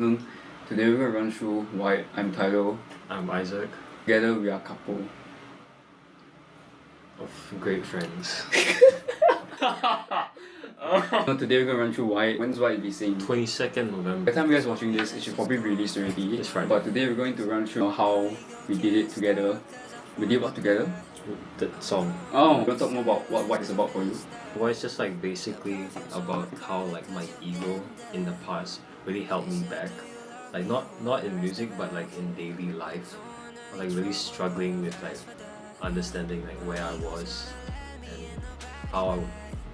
Today we're going to run through why I'm Tylo. I'm Isaac. Together we are a couple of great friends. Today we're going to run through why. When's why it be saying? 22nd November. By the time you guys watching this, it should probably be released already. It's Friday. But today we're going to run through how we did it together. We did what together? The song. Oh, you want to talk more about what it's about for you? Well, it's just like basically about how like my ego in the past really held me back. Like not in music but like in daily life. I was like really struggling with like understanding like where I was and how I would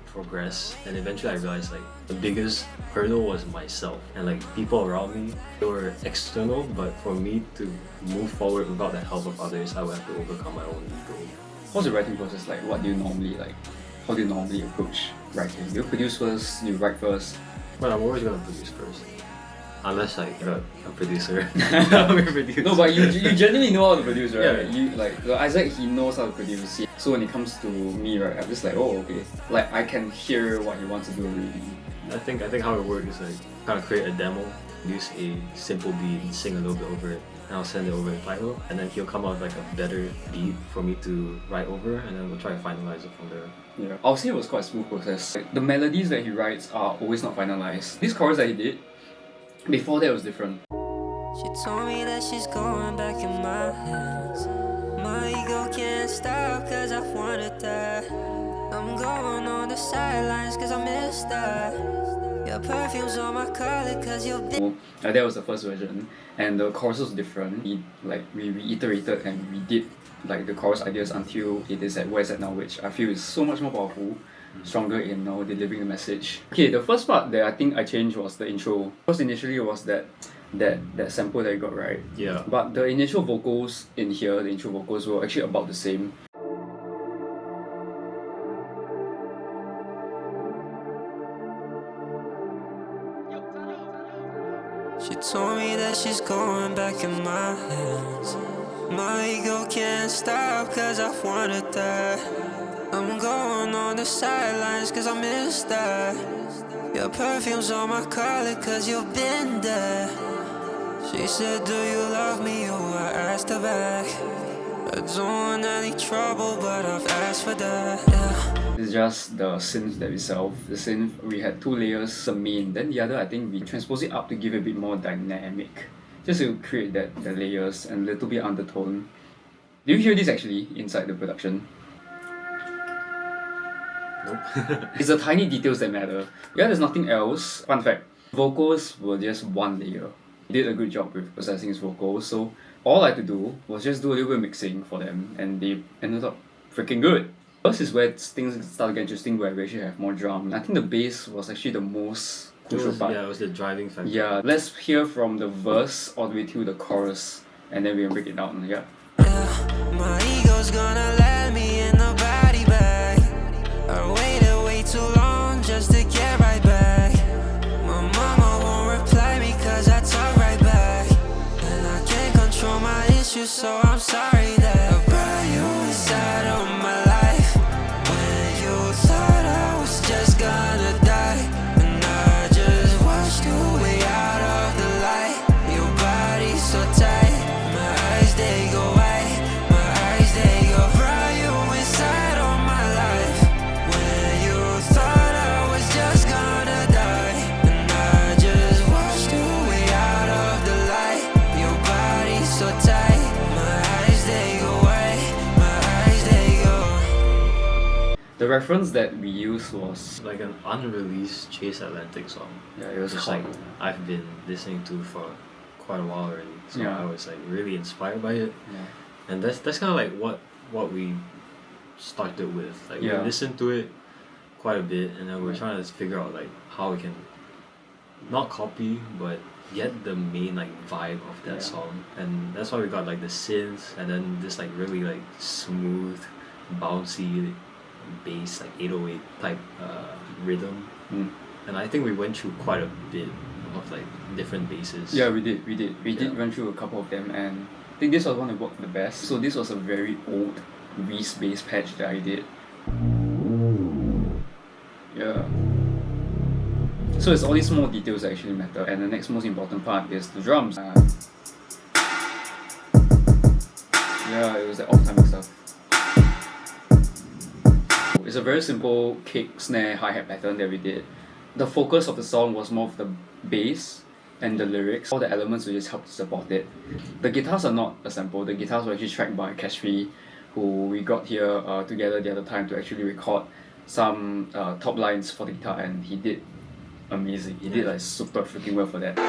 progress, and eventually I realized like the biggest hurdle was myself, and like people around me, they were external, but for me to move forward without the help of others, I would have to overcome my own ego. What's the writing process like? What do you normally like? How do you normally approach writing? You produce first, you write first? Well, I'm always gonna produce first. Unless I got a producer. No, but you genuinely know how to produce, right? Yeah. You like Isaac, he knows how to produce. So when it comes to me, right, I'm just like, oh, okay. Like I can hear what he wants to do already. I think how it works is like kind of create a demo, use a simple beat, and sing a little bit over it, and I'll send it over to tylo, and then he'll come out with like a better beat for me to write over, and then we'll try to finalize it from there. Yeah, I'll say it was quite a smooth process. Like, the melodies that he writes are always not finalized. This chorus that he did, before that was different. She told me that she's going back in my hands. My ego can't stop cause I wanted that. I'm going on the sidelines cause I missed that. Your perfume's on my collar cause you've been... That was the first version, and the chorus was different. We reiterated and we did like the chorus ideas until it is at Where Is That Now, which I feel is so much more powerful, stronger in delivering the message. Okay, the first part that I think I changed was the intro. First initially was that sample that you got, right? Yeah. But the initial vocals in here, the intro vocals were actually about the same. She told me that she's going back in my hands. My ego can't stop cause I wanted that. I'm going on the sidelines cause I missed that. Your perfume's on my collar cause you've been there. She said, do you love me? Oh, I asked her back. I don't want any trouble but I've asked for that, yeah. It's just the synth that itself. The synth, we had two layers, the main, then the other I think we transposed it up to give it a bit more dynamic. Just to create the layers and a little bit undertone. Do you hear this actually inside the production? Nope. It's the tiny details that matter. Yeah, there's nothing else. Fun fact, vocals were just one layer. He did a good job with processing his vocals, so all I had to do was just do a little bit of mixing for them, and they ended up freaking good. First is where things start to get interesting, where we actually have more drum. I think the bass was actually the most crucial part. Yeah, it was the driving factor. Yeah, let's hear from the verse all the way to the chorus, and then we'll break it down. Yeah. My ego's gonna let me in the body bag. I waited way too long just to get right back. My mama won't reply me cause I talk right back. And I can't control my issues, so I'm sorry that I brought you inside of my life. When you thought I was just gonna die, and I just watched you way out of the light. Your body's so tight, my eyes they go wide, my eyes they go. Brought you inside of my life. When you thought I was just gonna die, and I just watched you way out of the light. Your body's so tight, my eyes they go wide, my eyes they go. The reference that we used was Like an unreleased Chase Atlantic song. yeah, it was Just called, like I've been listening to for quite a while already. So Yeah. I was like really inspired by it. yeah. And that's kind of like what we started with. Like Yeah. we listened to it quite a bit, and then we're trying to figure out like how we can not copy but get the main like vibe of that Yeah. song. And that's why we got like the synths, and then this like really like smooth, bouncy bass, like 808 type rhythm. And I think we went through quite a bit of like different basses. Yeah, we did Yeah. run through a couple of them, and I think this was one that worked the best. So this was a very old Reese bass patch that I did. Yeah. So it's all these small details that actually matter. And the next most important part is the drums. Yeah, it was the off-timing stuff. It's a very simple kick, snare, hi-hat pattern that we did. The focus of the song was more of the bass and the lyrics. All the elements will just help to support it. The guitars are not a sample. The guitars were actually tracked by Cashfree, who we got here together the other time to actually record some top lines for the guitar, and he did amazing. He did like super freaking well for that. Yeah.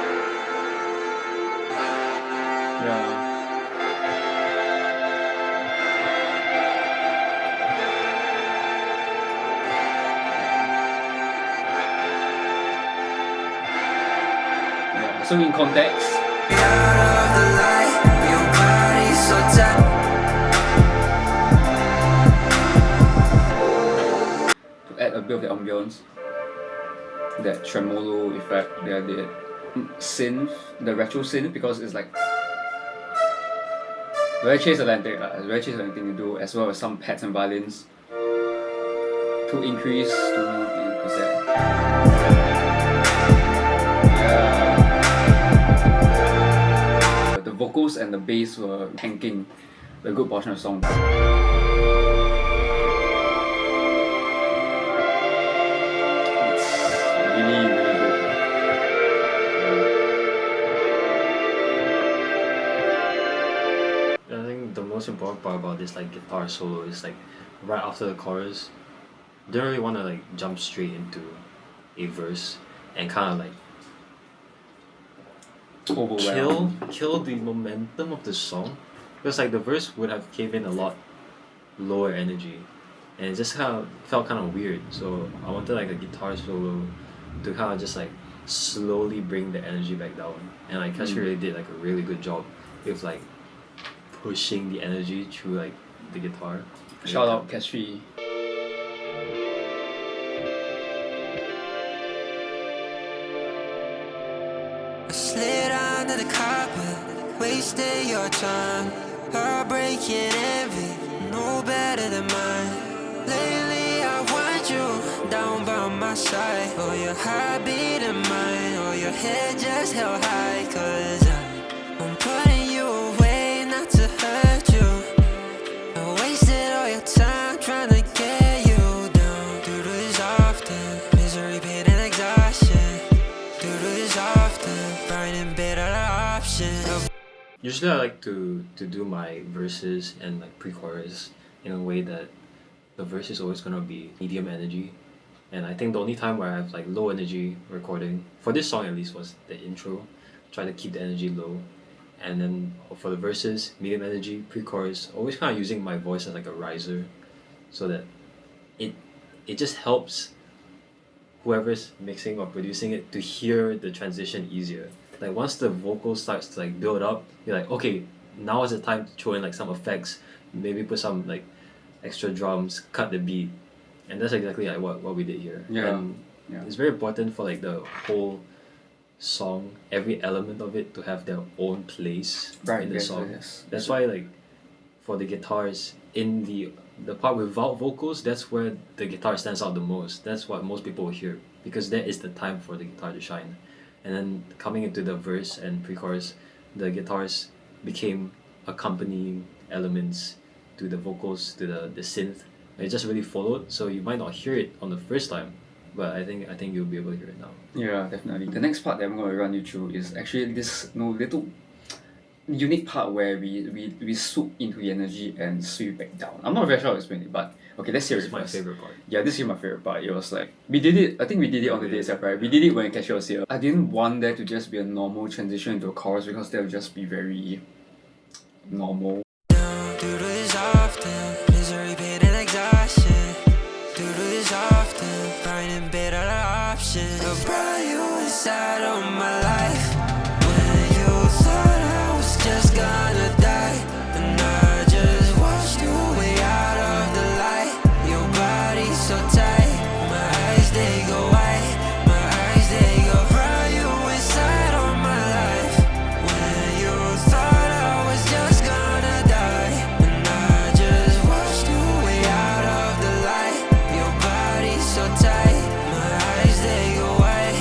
So in context, to add a bit of the ambience, that tremolo effect that I did, synth, the retro synth, because it's like very transatlantic, very transatlantic to do, as well as some pads and violins to increase that. The vocals and the bass were tanking a good portion of the song. It's really, really good. I think the most important part about this like guitar solo is like right after the chorus, you don't really want to like jump straight into a verse and kind of like kill the momentum of the song, because like the verse would have came in a lot lower energy and it just kind of felt kind of weird. So I wanted like a guitar solo to kind of just like slowly bring the energy back down, and like Cash really did like a really good job with like pushing the energy through like the guitar. Shout out Cashfree. Slid under the carpet, wasted your time. Heartbreaking envy, no better than mine. Lately I want you down by my side. Oh, your heart beating mine, oh, your head just held high. Cause I'm putting you away not to hurt you. I wasted all your time trying to get you down. Do this often, misery, pain and exhaustion. Do this often, burning bitter options. Usually I like to do my verses and like pre-chorus in a way that the verse is always gonna be medium energy, and I think the only time where I have like low energy recording for this song at least was the intro. Try to keep the energy low, and then for the verses, medium energy, pre-chorus, always kind of using my voice as like a riser, so that it just helps whoever's mixing or producing it to hear the transition easier. Like once the vocal starts to like build up, you're like, okay, now is the time to throw in like some effects, maybe put some like extra drums, cut the beat, and that's exactly like what we did here. And it's very important for like the whole song, every element of it to have their own place in the song. That's why like for the guitars in the part without vocals, that's where the guitar stands out the most. That's what most people will hear, because that is the time for the guitar to shine. And then coming into the verse and pre-chorus, the guitars became accompanying elements to the vocals, to the synth. It just really followed, so you might not hear it on the first time, but I think you'll be able to hear it now. Yeah, definitely. The next part that I'm going to run you through is actually this little unique part where we swoop into the energy and sweep back down. I'm not very sure how to explain it, but okay, let's hear it first. This is my favorite part. Yeah, this is my favorite part. It was like, we did it on the day itself, right? We did it when Cashier was here. I didn't want there to just be a normal transition into a chorus, because that would just be very normal. Do this often, misery, pain and exhaustion. Do this often, burning bitter options. I brought you inside of my life when you thought I was just gonna die, and I just watched you way out of the light. Your body so tight, my eyes they go white, my eyes they go. Brought you inside of my life when you thought I was just gonna die, and I just watched you way out of the light. Your body so tight, my eyes they go white,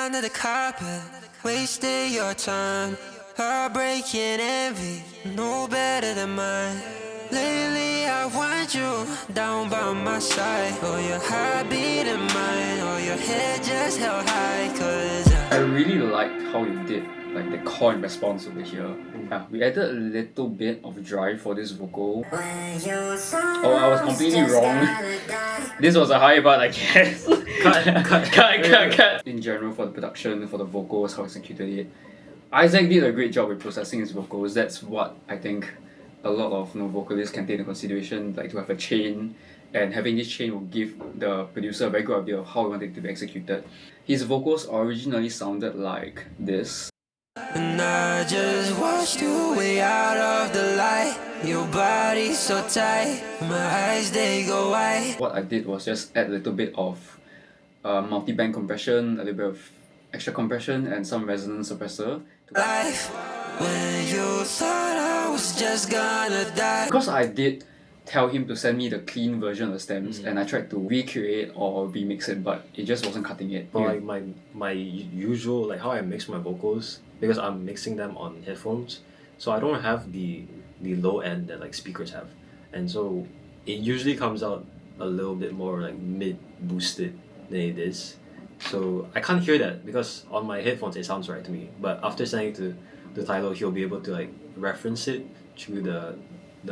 under the carpet, wasting your time. Heartbreaking envy, no better than mine. Lately I want you down by my side. Oh, your heart beating mine. Oh, your head just held high. Cause I really liked how you did like the call and response over here. Yeah, we added a little bit of drive for this vocal. Oh, I was completely wrong. This was a high part, I guess. Cut. In general, for the production, for the vocals, how I executed it, Isaac did a great job with processing his vocals. That's what I think a lot of vocalists can take into consideration, like to have a chain, and having this chain will give the producer a very good idea of how he wanted it to be executed. His vocals originally sounded like this. and I just watched you way out of the light. Your body so tight, my eyes they go wide. What I did was just add a little bit of multi-band compression, a little bit of extra compression, and some resonance suppressor. Life, when you thought I was just gonna die. Because I did tell him to send me the clean version of the stems, and I tried to recreate or remix it, but it just wasn't cutting it. But like my usual, like how I mix my vocals, because I'm mixing them on headphones, so I don't have the low end that like speakers have, and so it usually comes out a little bit more like mid boosted than it is. So I can't hear that because on my headphones it sounds right to me. But after sending it to tylo, he'll be able to like reference it through the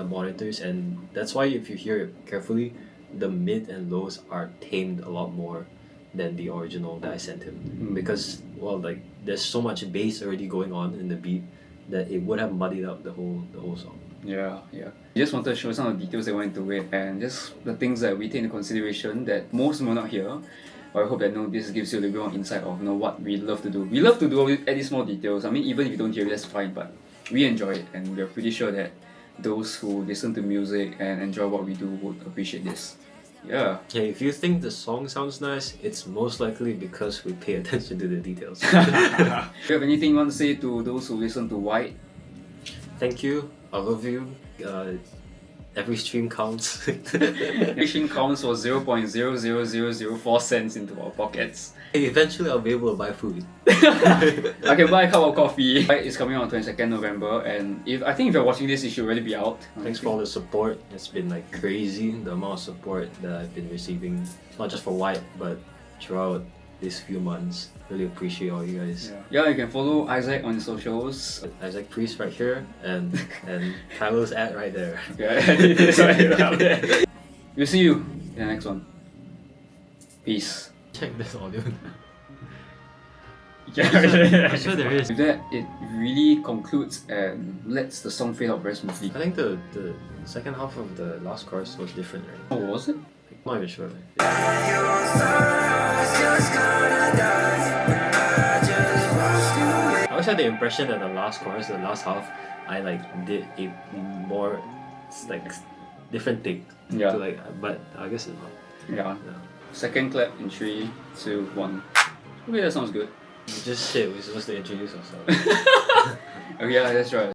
monitors, and that's why if you hear it carefully, the mid and lows are tamed a lot more than the original that I sent him. Because well, like there's so much bass already going on in the beat that it would have muddied up the whole song. Yeah. Just wanted to show some of the details that went into it, and just the things that we take into consideration that most will not hear. But I hope that this gives you a little bit more insight of what we love to do. We love to do all these small details. I mean, even if you don't hear it, that's fine, but we enjoy it, and we're pretty sure that those who listen to music and enjoy what we do would appreciate this. Yeah. Okay, if you think the song sounds nice, it's most likely because we pay attention to the details. Do you have anything you want to say to those who listen to White? Thank you, I love you. Every stream counts. Every stream counts for 0.00004 cents into our pockets. Eventually, I'll be able to buy food. I can buy a cup of coffee. It's coming out on 22nd November, and I think if you're watching this, it should already be out. Thanks for all the support. It's been like crazy, the amount of support that I've been receiving, not just for White, but throughout these few months. Really appreciate all you guys. Yeah, you can follow Isaac on his socials. isaacprease right here, and tylo's ad right there. Yeah, we'll see you in the next one. Peace. Check this audio. I'm sure there is. With that, it really concludes and lets the song fade out very smoothly. I think the second half of the last chorus was different, right? Oh, was it? I'm not even sure. I always had the impression that the last chorus, the last half, I like did a more like different thing. Yeah. To, like, but I guess it's not. Yeah. Second clap in 3, 2, 1. Okay, that sounds good. We just said we're supposed to introduce ourselves. Okay, yeah, that's right.